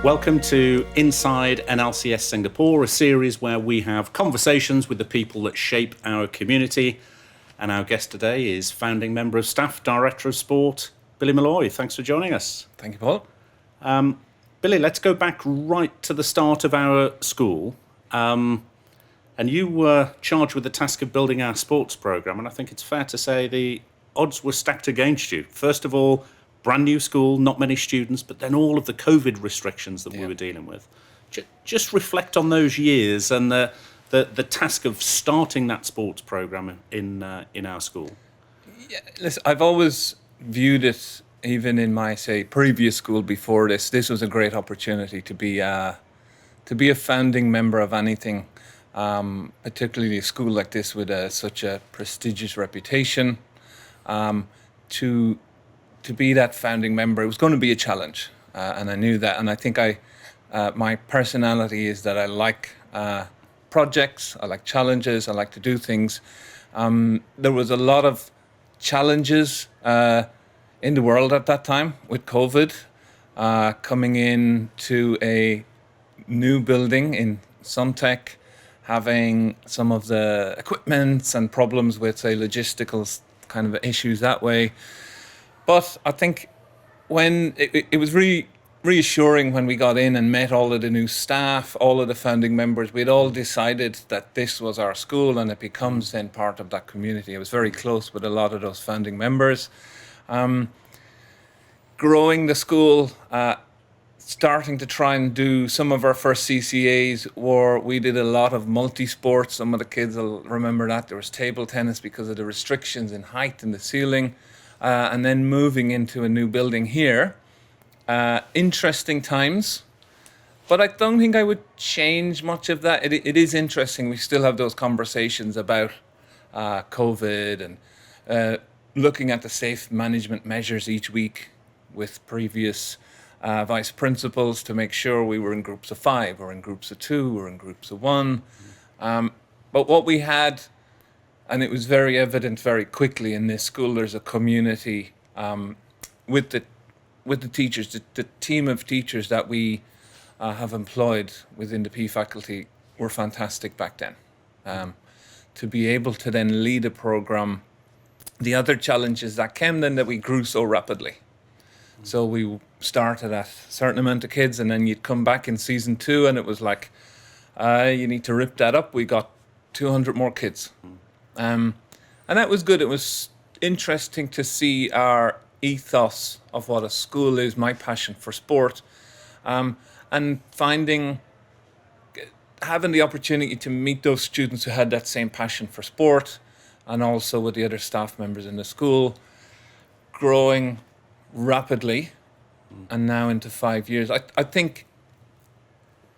Welcome to Inside NLCS Singapore, a series where we have conversations with the people that shape our community. And our guest today is founding member of staff, director of sport, Billy Molloy. Thanks for joining us. Thank you, Paul. Billy, let's go back right to the start of our school. And you were charged with the task of building our sports programme, and I think it's fair to say the odds were stacked against you. First of all, brand new school, not many students, but then all of the COVID restrictions that we were dealing with. Just reflect on those years and the task of starting that sports programme in our school. Yeah, listen, I've always viewed it, even in my, previous school before this was a great opportunity to be a founding member of anything, particularly a school like this with such a prestigious reputation. To be that founding member, it was going to be a challenge, and I knew that. And I think my personality is that I like projects, I like challenges, I like to do things. There was a lot of challenges in the world at that time with COVID, coming into a new building in Suntec, having some of the equipment and problems with, logistical kind of issues that way. But I think when it was really reassuring when we got in and met all of the new staff, all of the founding members, we'd all decided that this was our school and it becomes then part of that community. I was very close with a lot of those founding members. Growing the school, starting to try and do some of our first CCAs, where we did a lot of multi-sports. Some of the kids will remember that. There was table tennis because of the restrictions in height in the ceiling. And then moving into a new building here. Interesting times, but I don't think I would change much of that. It is interesting. We still have those conversations about COVID and looking at the safe management measures each week with previous vice principals to make sure we were in groups of 5 or in groups of 2 or in groups of 1. But what we had, and it was very evident very quickly in this school, there's a community with the teachers. The team of teachers that we have employed within the P faculty were fantastic back then. To be able to then lead a program, the other challenges that came then that we grew so rapidly. So we started at a certain amount of kids, and then you'd come back in season 2 and it was like, you need to rip that up. We got 200 more kids. And that was good. It was interesting to see our ethos of what a school is, my passion for sport, and having the opportunity to meet those students who had that same passion for sport, and also with the other staff members in the school, growing rapidly, and now into 5 years. I think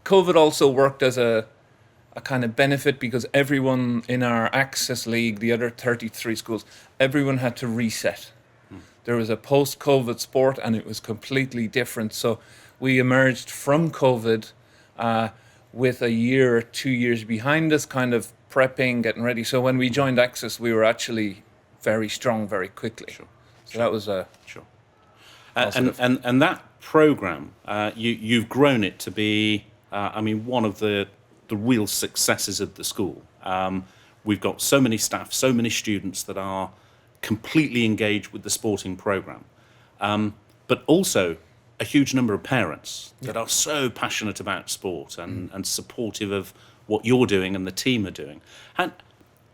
COVID also worked as a kind of benefit, because everyone in our Access League, the other 33 schools, everyone had to reset. There was a post-COVID sport and it was completely different. So we emerged from COVID with a year or 2 years behind us, kind of prepping, getting ready. So when we joined Access, we were actually very strong very quickly. So that was a... Sure. And that programme, you've grown it to be, one of the real successes of the school. We've got so many staff, so many students that are completely engaged with the sporting programme, but also a huge number of parents that are so passionate about sport and supportive of what you're doing and the team are doing. And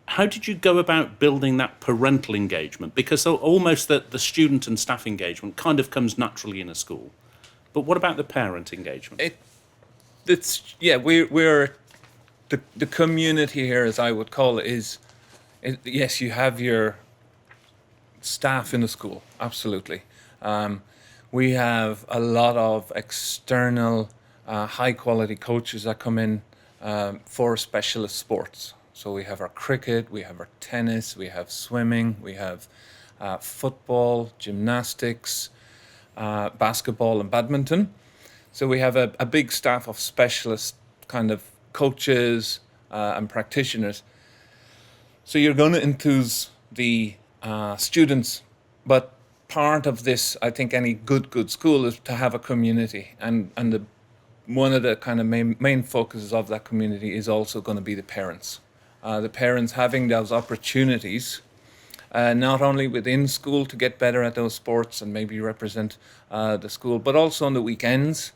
how did you go about building that parental engagement? Because almost the student and staff engagement kind of comes naturally in a school. But what about the parent engagement? We're the community here, as I would call it, is yes, you have your staff in the school, absolutely. We have a lot of external high quality coaches that come in for specialist sports. So we have our cricket, we have our tennis, we have swimming, we have football, gymnastics, basketball and badminton. So we have a big staff of specialist kind of coaches and practitioners. So you're going to enthuse the students, but part of this, I think any good school is to have a community, and one of the kind of main focuses of that community is also going to be the parents. The parents having those opportunities, not only within school to get better at those sports and maybe represent the school, but also on the weekends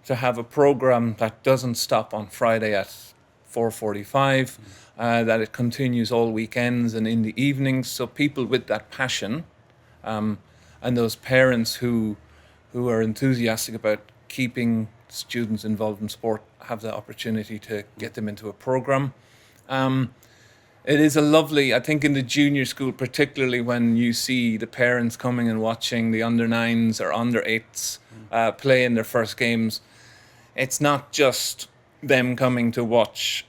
to have a program that doesn't stop on Friday at 4:45, that it continues all weekends and in the evenings. So people with that passion, and those parents who are enthusiastic about keeping students involved in sport have the opportunity to get them into a program. It is a lovely, I think in the junior school, particularly when you see the parents coming and watching the under 9s or under 8s play in their first games, it's not just them coming to watch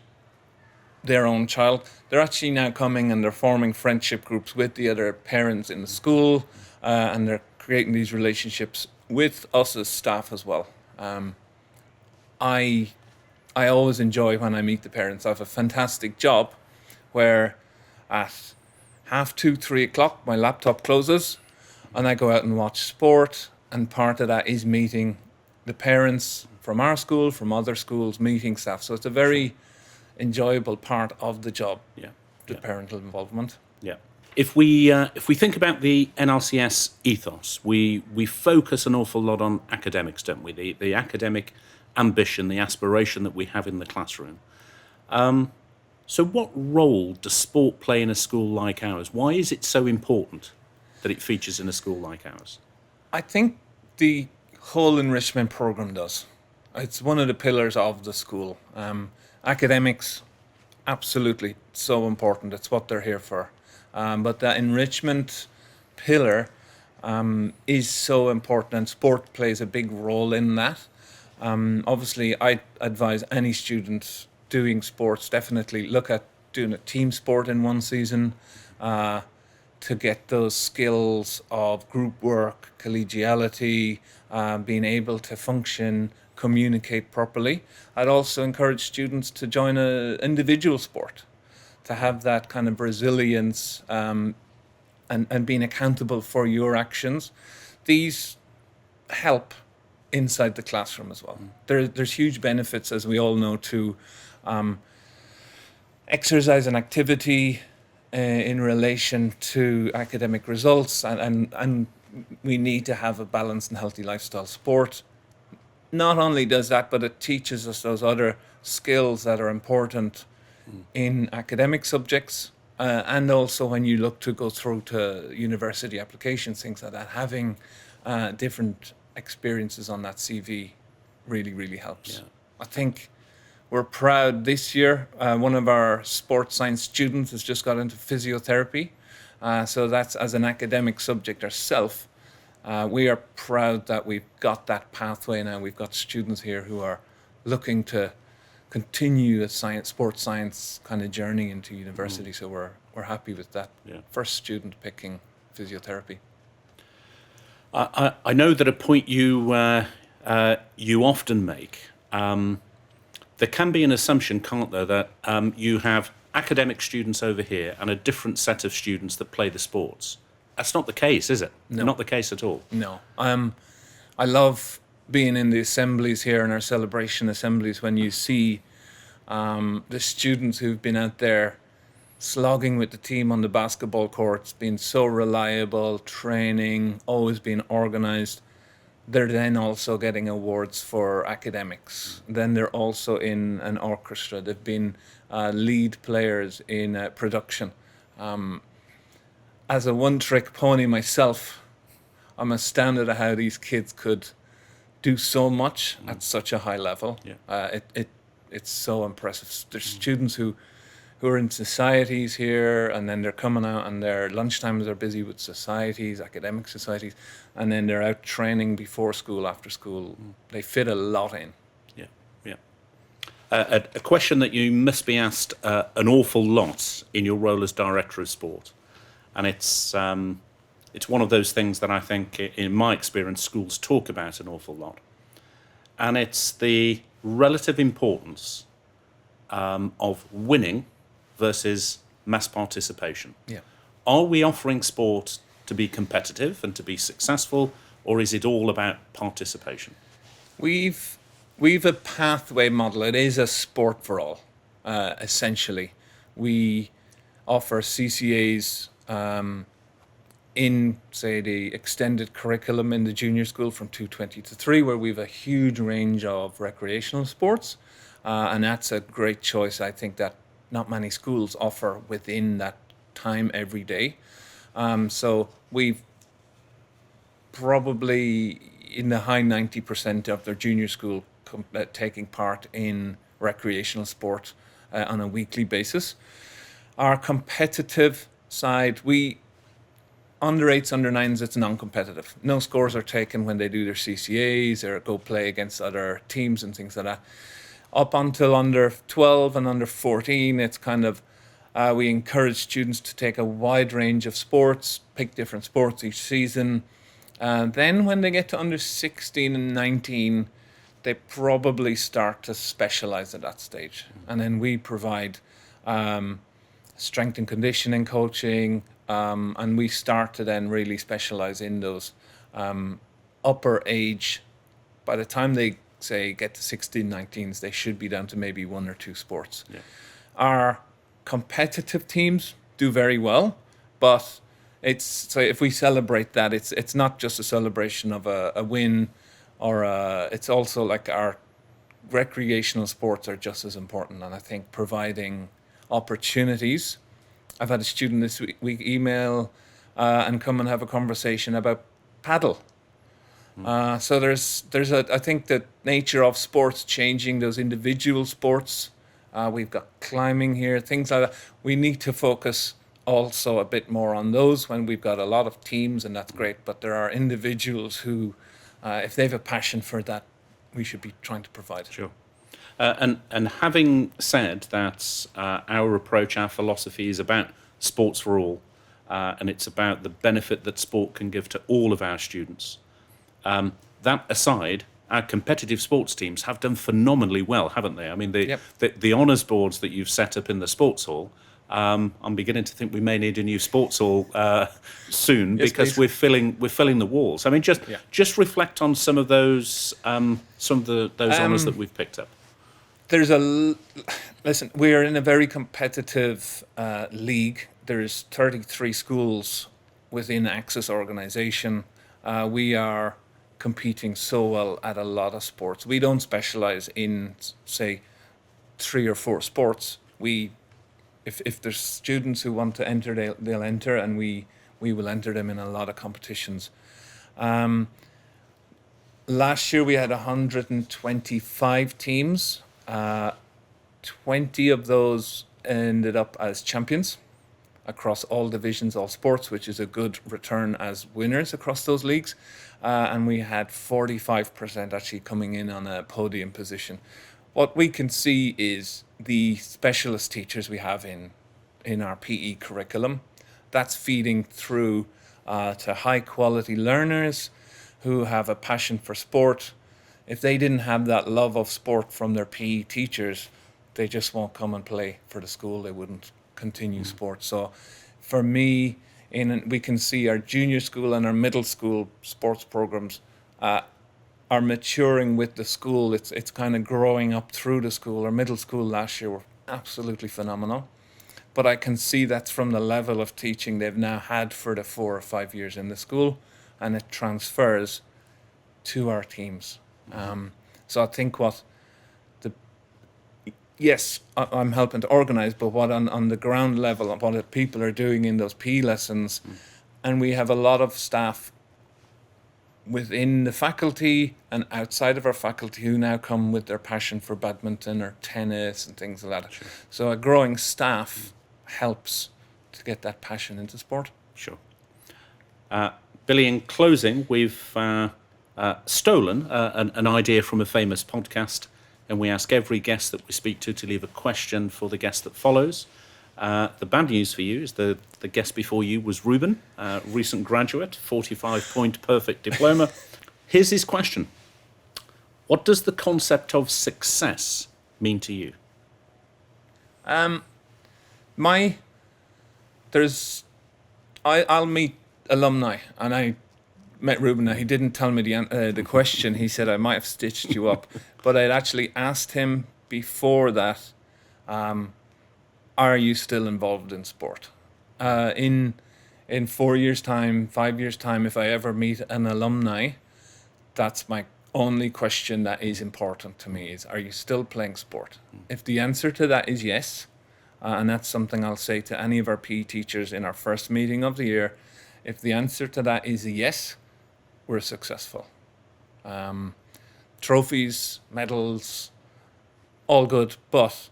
their own child. They're actually now coming and they're forming friendship groups with the other parents in the school, and they're creating these relationships with us as staff as well. I always enjoy when I meet the parents. I have a fantastic job where at 2:30, 3 o'clock my laptop closes and I go out and watch sport, and part of that is meeting the parents from our school, from other schools, meeting staff. So it's a very enjoyable part of the job, the parental involvement. Yeah. If we think about the NLCS ethos, we focus an awful lot on academics, don't we? The academic ambition, the aspiration that we have in the classroom. So what role does sport play in a school like ours? Why is it so important that it features in a school like ours? I think the whole enrichment program does. It's one of the pillars of the school. Academics, absolutely, so important. It's what they're here for. But the enrichment pillar is so important, and sport plays a big role in that. Obviously, I advise any student doing sports, definitely look at doing a team sport in one season to get those skills of group work, collegiality, being able to function, communicate properly. I'd also encourage students to join an individual sport, to have that kind of resilience and being accountable for your actions. These help inside the classroom as well. There's huge benefits, as we all know, to exercise and activity in relation to academic results, and we need to have a balanced and healthy lifestyle. Sport not only does that, but it teaches us those other skills that are important in academic subjects, and also when you look to go through to university applications, things like that, having different experiences on that CV really, really helps. Yeah. I think we're proud this year. One of our sports science students has just got into physiotherapy. So that's as an academic subject ourselves. We are proud that we've got that pathway now. We've got students here who are looking to continue a sports science kind of journey into university. So we're happy with that. Yeah. First student picking physiotherapy. I know that a point you often make. There can be an assumption, can't there, that you have academic students over here and a different set of students that play the sports. That's not the case, is it? No. Not the case at all. No. I love being in the assemblies here, in our celebration assemblies, when you see the students who've been out there slogging with the team on the basketball courts, being so reliable, training, always being organised. They're then also getting awards for academics. Then they're also in an orchestra. They've been lead players in production. As a one-trick pony myself, I'm astounded at how these kids could do so much at such a high level. Yeah. It's so impressive. There's students who are in societies here, and then they're coming out and their lunchtimes are busy with societies, academic societies, and then they're out training before school, after school. They fit a lot in. Yeah, yeah. A question that you must be asked an awful lot in your role as director of sport, and it's one of those things that I think, in my experience, schools talk about an awful lot, and it's the relative importance of winning versus mass participation. Yeah. Are we offering sport to be competitive and to be successful, or is it all about participation? We've We've a pathway model. It is a sport for all, essentially. We offer CCAs in, say, the extended curriculum in the junior school from 2:20 to 3, where we have a huge range of recreational sports. And that's a great choice, I think, that not many schools offer within that time every day. So we've probably in the high 90% of their junior school taking part in recreational sport on a weekly basis. Our competitive side, we under 8s, under 9s, it's non-competitive. No scores are taken when they do their CCAs or go play against other teams and things like that. Up until under 12 and under 14, it's kind of, we encourage students to take a wide range of sports, pick different sports each season. Then when they get to under 16 and 19, they probably start to specialize at that stage. And then we provide strength and conditioning coaching, and we start to then really specialize in those upper age. By the time they say get to 16, 19s, they should be down to maybe 1 or 2 sports. Yeah. Our competitive teams do very well, but it's, so if we celebrate that, it's not just a celebration of a win, or it's also like our recreational sports are just as important. And I think providing opportunities. I've had a student this week email and come and have a conversation about paddle. So there's I think the nature of sports changing, those individual sports. We've got climbing here, things like that. We need to focus also a bit more on those when we've got a lot of teams, and that's great. But there are individuals who, if they have a passion for that, we should be trying to provide. Sure. And having said that, our approach, our philosophy is about sports for all, and it's about the benefit that sport can give to all of our students. That aside, our competitive sports teams have done phenomenally well, haven't they? I mean, the honours boards that you've set up in the sports hall, I'm beginning to think we may need a new sports hall soon, yes, because please. we're filling the walls. I mean, just reflect on some of those honours that we've picked up. Listen, we're in a very competitive league. There's 33 schools within Access organisation. We are competing so well at a lot of sports. We don't specialize in, say, 3 or 4 sports. If there's students who want to enter, they'll enter, and we will enter them in a lot of competitions. Last year we had 125 teams. 20 of those ended up as champions across all divisions, all sports, which is a good return as winners across those leagues. And we had 45% actually coming in on a podium position. What we can see is the specialist teachers we have in our PE curriculum, that's feeding through to high quality learners who have a passion for sport. If they didn't have that love of sport from their PE teachers, they just won't come and play for the school. They wouldn't continue sport. So for me, we can see our junior school and our middle school sports programs are maturing with the school. It's kind of growing up through the school. Our middle school last year were absolutely phenomenal. But I can see that's from the level of teaching they've now had for the 4 or 5 years in the school, and it transfers to our teams. So I think I'm helping to organise, but what on the ground level, what the people are doing in those PE lessons, and we have a lot of staff within the faculty and outside of our faculty who now come with their passion for badminton or tennis and things like that. Sure. So a growing staff helps to get that passion into sport. Sure. Billy, in closing, we've stolen an idea from a famous podcast, and we ask every guest that we speak to leave a question for the guest that follows. The bad news for you is the guest before you was Ruben, recent graduate, 45-point perfect diploma. Here's his question. What does the concept of success mean to you? I'll meet alumni, and I met Ruben, he didn't tell me the question. He said I might have stitched you up, but I'd actually asked him before that, are you still involved in sport? In 4 years' time, 5 years' time, if I ever meet an alumni, that's my only question that is important to me is, are you still playing sport? If the answer to that is yes, and that's something I'll say to any of our PE teachers in our first meeting of the year, if the answer to that is a yes, we're successful. Trophies, medals, all good, but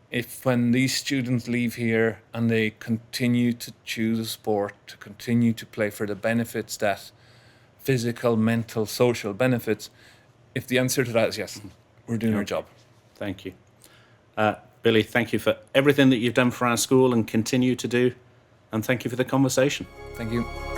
if when these students leave here and they continue to choose a sport, to continue to play for the benefits that physical, mental, social benefits, if the answer to that is yes, we're doing our job. Thank you. Billy, thank you for everything that you've done for our school and continue to do, and thank you for the conversation. Thank you.